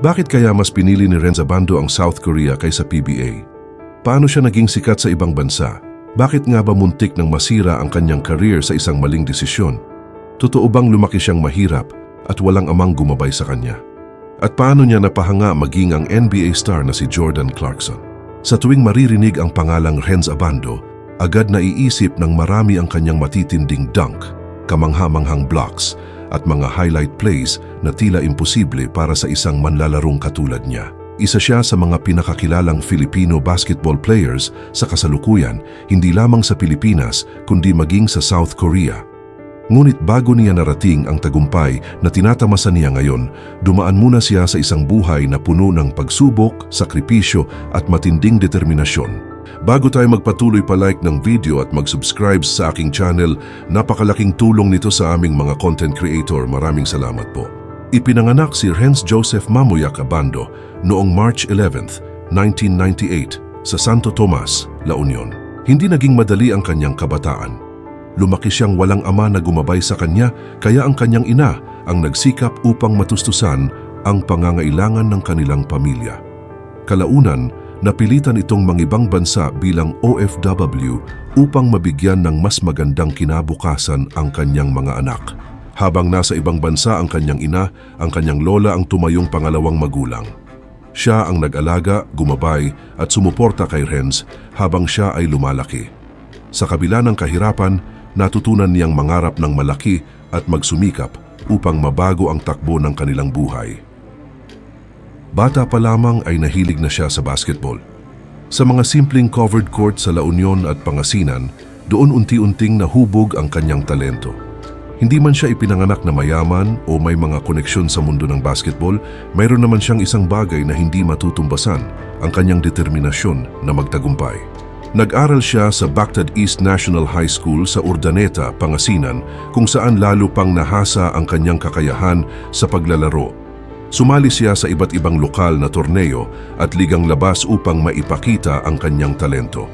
Bakit kaya mas pinili ni Renz Abando ang South Korea kaysa PBA? Paano siya naging sikat sa ibang bansa? Bakit nga ba muntik nang masira ang kanyang career sa isang maling desisyon? Totoo bang lumaki siyang mahirap at walang amang gumabay sa kanya? At paano niya napahanga maging ang NBA star na si Jordan Clarkson? Sa tuwing maririnig ang pangalang Renz Abando, agad naiisip ng marami ang kanyang matitinding dunk, kamangha-manghang blocks at mga highlight plays na tila imposible para sa isang manlalarong katulad niya. Isa siya sa mga pinakakilalang Filipino basketball players sa kasalukuyan, hindi lamang sa Pilipinas kundi maging sa South Korea. Ngunit bago niya narating ang tagumpay na tinatamasan niya ngayon, dumaan muna siya sa isang buhay na puno ng pagsubok, sakripisyo at matinding determinasyon. Bago tayo magpatuloy pa-like ng video at mag-subscribe sa aking channel, napakalaking tulong nito sa aming mga content creator. Maraming salamat po. Ipinanganak si Renz Joseph Mamoyak Abando noong March 11, 1998 sa Santo Tomas, La Union. Hindi naging madali ang kanyang kabataan. Lumaki siyang walang ama na gumabay sa kanya, kaya ang kanyang ina ang nagsikap upang matustusan ang pangangailangan ng kanilang pamilya. Kalaunan, napilitan itong mangibang bansa bilang OFW upang mabigyan ng mas magandang kinabukasan ang kanyang mga anak. Habang nasa ibang bansa ang kanyang ina, ang kanyang lola ang tumayong pangalawang magulang. Siya ang nag-alaga, gumabay at sumuporta kay Renz habang siya ay lumalaki. Sa kabila ng kahirapan, natutunan niyang mangarap ng malaki at magsumikap upang mabago ang takbo ng kanilang buhay. Bata pa lamang ay nahilig na siya sa basketball. Sa mga simpleng covered court sa La Union at Pangasinan, doon unti-unting nahubog ang kanyang talento. Hindi man siya ipinanganak na mayaman o may mga koneksyon sa mundo ng basketball, mayroon naman siyang isang bagay na hindi matutumbasan, ang kanyang determinasyon na magtagumpay. Nag-aral siya sa Bactad East National High School sa Urdaneta, Pangasinan, kung saan lalo pang nahasa ang kanyang kakayahan sa paglalaro. Sumali siya sa iba't ibang lokal na torneo at ligang labas upang maipakita ang kanyang talento.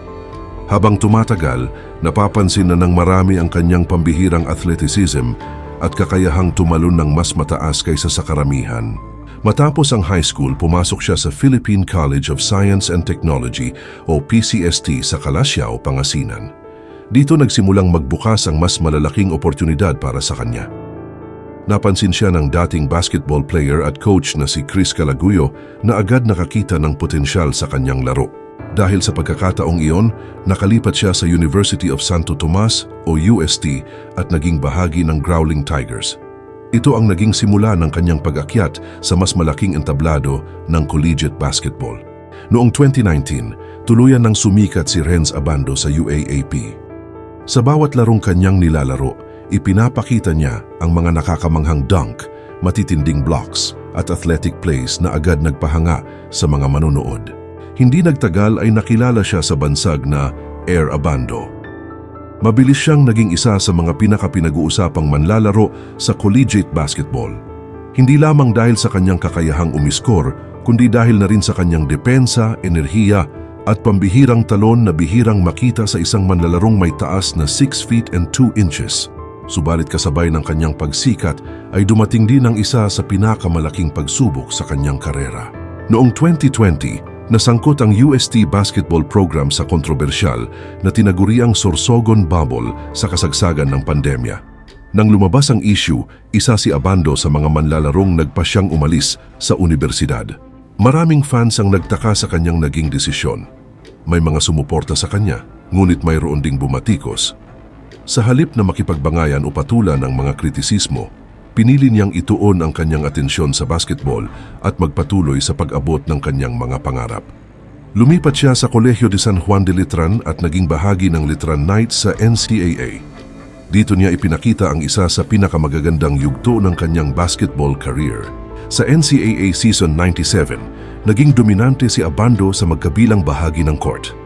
Habang tumatagal, napapansin na ng marami ang kanyang pambihirang athleticism at kakayahang tumalon ng mas mataas kaysa sa karamihan. Matapos ang high school, pumasok siya sa Philippine College of Science and Technology o PCST sa Calasiao, Pangasinan. Dito nagsimulang magbukas ang mas malalaking oportunidad para sa kanya. Napansin siya ng dating basketball player at coach na si Chris Calaguyo na agad nakakita ng potensyal sa kanyang laro. Dahil sa pagkakataong iyon, nakalipat siya sa University of Santo Tomas o UST at naging bahagi ng Growling Tigers. Ito ang naging simula ng kanyang pag-akyat sa mas malaking entablado ng collegiate basketball. Noong 2019, tuluyan nang sumikat si Renz Abando sa UAAP. Sa bawat larong kanyang nilalaro, ipinapakita niya ang mga nakakamanghang dunk, matitinding blocks at athletic plays na agad nagpahanga sa mga manonood. Hindi nagtagal ay nakilala siya sa bansag na Air Abando. Mabilis siyang naging isa sa mga pinaka-pinag-uusapang manlalaro sa collegiate basketball. Hindi lamang dahil sa kanyang kakayahang umiskor, kundi dahil na rin sa kanyang depensa, enerhiya at pambihirang talon na bihirang makita sa isang manlalarong may taas na 6 feet and 2 inches. Subalit kasabay ng kanyang pagsikat ay dumating din ang isa sa pinakamalaking pagsubok sa kanyang karera. Noong 2020, nasangkot ang UST basketball program sa kontrobersyal na tinaguriang Sorsogon Bubble sa kasagsagan ng pandemya. Nang lumabas ang issue, isa si Abando sa mga manlalarong nagpasyang umalis sa universidad. Maraming fans ang nagtaka sa kanyang naging desisyon. May mga sumuporta sa kanya, ngunit mayroon ding bumatikos. Sa halip na makipagbangayan o patulan ang mga kritisismo, pinili niyang ituon ang kanyang atensyon sa basketball at magpatuloy sa pag-abot ng kanyang mga pangarap. Lumipat siya sa Kolehiyo de San Juan de Letran at naging bahagi ng Letran Knights sa NCAA. Dito niya ipinakita ang isa sa pinakamagagandang yugto ng kanyang basketball career. Sa NCAA Season 97, naging dominante si Abando sa magkabilang bahagi ng court.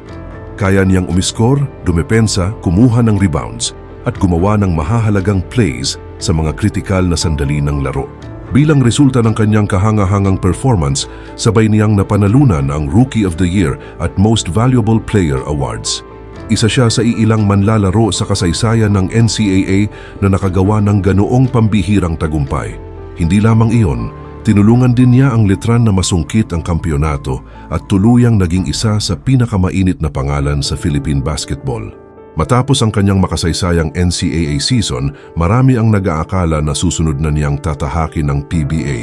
Kaya niyang umiskor, dumepensa, kumuha ng rebounds at gumawa ng mahahalagang plays sa mga kritikal na sandali ng laro. Bilang resulta ng kanyang kahanga-hangang performance, sabay niyang napanalunan ang Rookie of the Year at Most Valuable Player Awards. Isa siya sa iilang manlalaro sa kasaysayan ng NCAA na nakagawa ng ganoong pambihirang tagumpay. Hindi lamang iyon, Tinulungan din niya ang Letran na masungkit ang kampyonato at tuluyang naging isa sa pinakamainit na pangalan sa Philippine basketball. Matapos ang kanyang makasaysayang NCAA season, marami ang nag-aakala na susunod na niyang tatahakin ng PBA.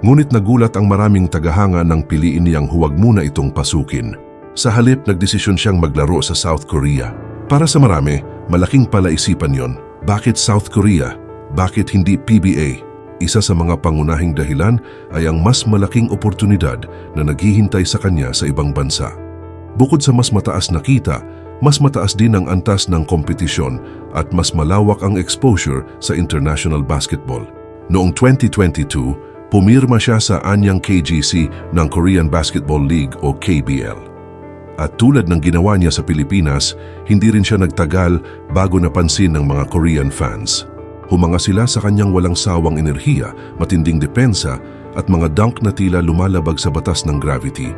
Ngunit nagulat ang maraming tagahanga nang piliin niyang huwag muna itong pasukin. Sa halip, nagdesisyon siyang maglaro sa South Korea. Para sa marami, malaking palaisipan yon. Bakit South Korea? Bakit hindi PBA? Isa sa mga pangunahing dahilan ay ang mas malaking oportunidad na naghihintay sa kanya sa ibang bansa. Bukod sa mas mataas na kita, mas mataas din ang antas ng kompetisyon at mas malawak ang exposure sa international basketball. Noong 2022, pumirma siya sa Anyang KGC ng Korean Basketball League o KBL. At tulad ng ginawa niya sa Pilipinas, hindi rin siya nagtagal bago napansin ng mga Korean fans. Humanga sila sa kanyang walang sawang enerhiya, matinding depensa at mga dunk na tila lumalabag sa batas ng gravity.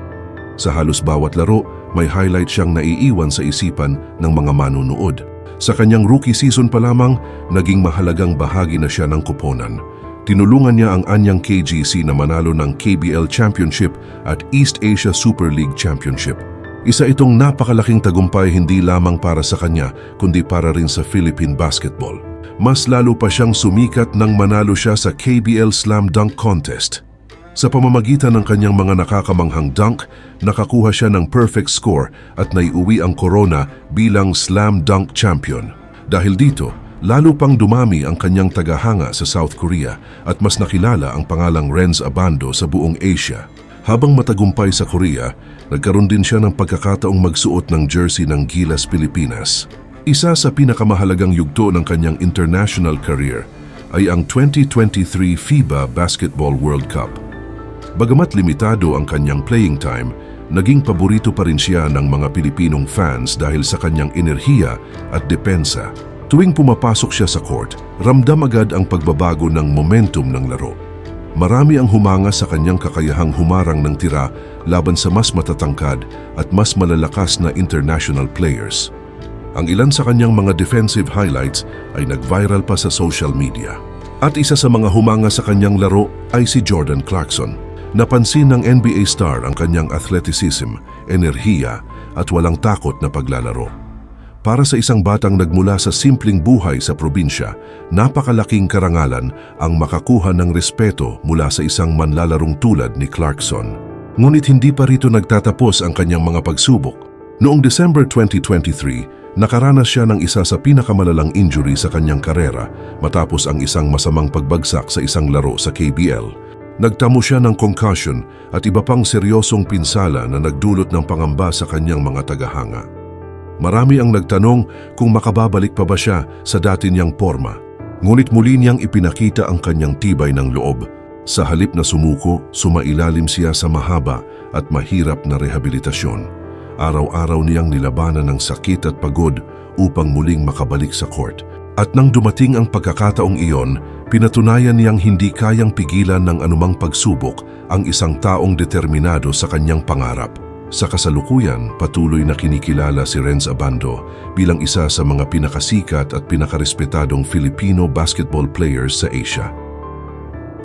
Sa halos bawat laro, may highlight siyang naiiwan sa isipan ng mga manunood. Sa kanyang rookie season pa lamang, naging mahalagang bahagi na siya ng koponan. Tinulungan niya ang Anyang KGC na manalo ng KBL Championship at East Asia Super League Championship. Isa itong napakalaking tagumpay hindi lamang para sa kanya, kundi para rin sa Philippine basketball. Mas lalo pa siyang sumikat nang manalo siya sa KBL Slam Dunk Contest. Sa pamamagitan ng kanyang mga nakakamanghang dunk, nakakuha siya ng perfect score at naiuwi ang korona bilang Slam Dunk Champion. Dahil dito, lalo pang dumami ang kanyang tagahanga sa South Korea at mas nakilala ang pangalang Renz Abando sa buong Asia. Habang matagumpay sa Korea, nagkaroon din siya ng pagkakataong magsuot ng jersey ng Gilas Pilipinas. Isa sa pinakamahalagang yugto ng kanyang international career ay ang 2023 FIBA Basketball World Cup. Bagamat limitado ang kanyang playing time, naging paborito pa rin siya ng mga Pilipinong fans dahil sa kanyang enerhiya at depensa. Tuwing pumapasok siya sa court, ramdam agad ang pagbabago ng momentum ng laro. Marami ang humanga sa kanyang kakayahang humarang ng tira laban sa mas matatangkad at mas malalakas na international players. Ang ilan sa kanyang mga defensive highlights ay nag-viral pa sa social media. At isa sa mga humanga sa kanyang laro ay si Jordan Clarkson. Napansin ng NBA star ang kanyang athleticism, enerhiya at walang takot na paglalaro. Para sa isang batang nagmula sa simpleng buhay sa probinsya, napakalaking karangalan ang makakuha ng respeto mula sa isang manlalarong tulad ni Clarkson. Ngunit hindi pa rito nagtatapos ang kanyang mga pagsubok. Noong December 2023, nakaranas siya ng isa sa pinakamalalang injury sa kanyang karera matapos ang isang masamang pagbagsak sa isang laro sa KBL. Nagtamo siya ng concussion at iba pang seryosong pinsala na nagdulot ng pangamba sa kanyang mga tagahanga. Marami ang nagtanong kung makababalik pa ba siya sa dati niyang porma. Ngunit muli niyang ipinakita ang kanyang tibay ng loob. Sa halip na sumuko, sumailalim siya sa mahaba at mahirap na rehabilitasyon. Araw-araw niyang nilabanan ng sakit at pagod upang muling makabalik sa court. At nang dumating ang pagkakataong iyon, pinatunayan niyang hindi kayang pigilan ng anumang pagsubok ang isang taong determinado sa kanyang pangarap. Sa kasalukuyan, patuloy na kinikilala si Renz Abando bilang isa sa mga pinakasikat at pinakarespetadong Filipino basketball players sa Asia.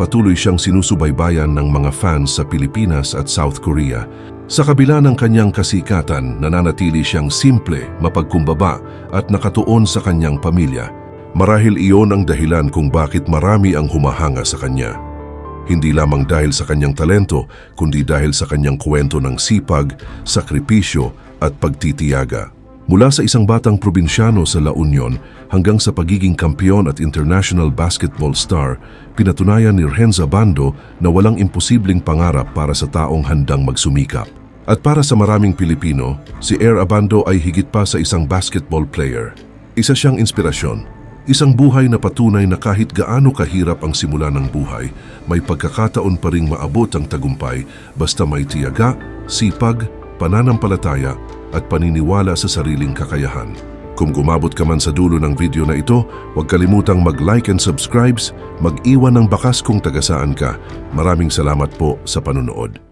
Patuloy siyang sinusubaybayan ng mga fans sa Pilipinas at South Korea. Sa kabila ng kanyang kasikatan, nananatili siyang simple, mapagkumbaba at nakatuon sa kanyang pamilya. Marahil iyon ang dahilan kung bakit marami ang humahanga sa kanya. Hindi lamang dahil sa kanyang talento, kundi dahil sa kanyang kwento ng sipag, sakripisyo at pagtitiyaga. Mula sa isang batang probinsyano sa La Union hanggang sa pagiging kampiyon at international basketball star, pinatunayan ni Renz Abando na walang imposibleng pangarap para sa taong handang magsumikap. At para sa maraming Pilipino, si Air Abando ay higit pa sa isang basketball player. Isa siyang inspirasyon. Isang buhay na patunay na kahit gaano kahirap ang simula ng buhay, may pagkakataon pa ring maabot ang tagumpay basta may tiyaga, sipag, pananampalataya at paniniwala sa sariling kakayahan. Kung gumabot ka man sa dulo ng video na ito, huwag kalimutang mag-like and subscribe, mag-iwan ng bakas kung tagasaan ka. Maraming salamat po sa panunood.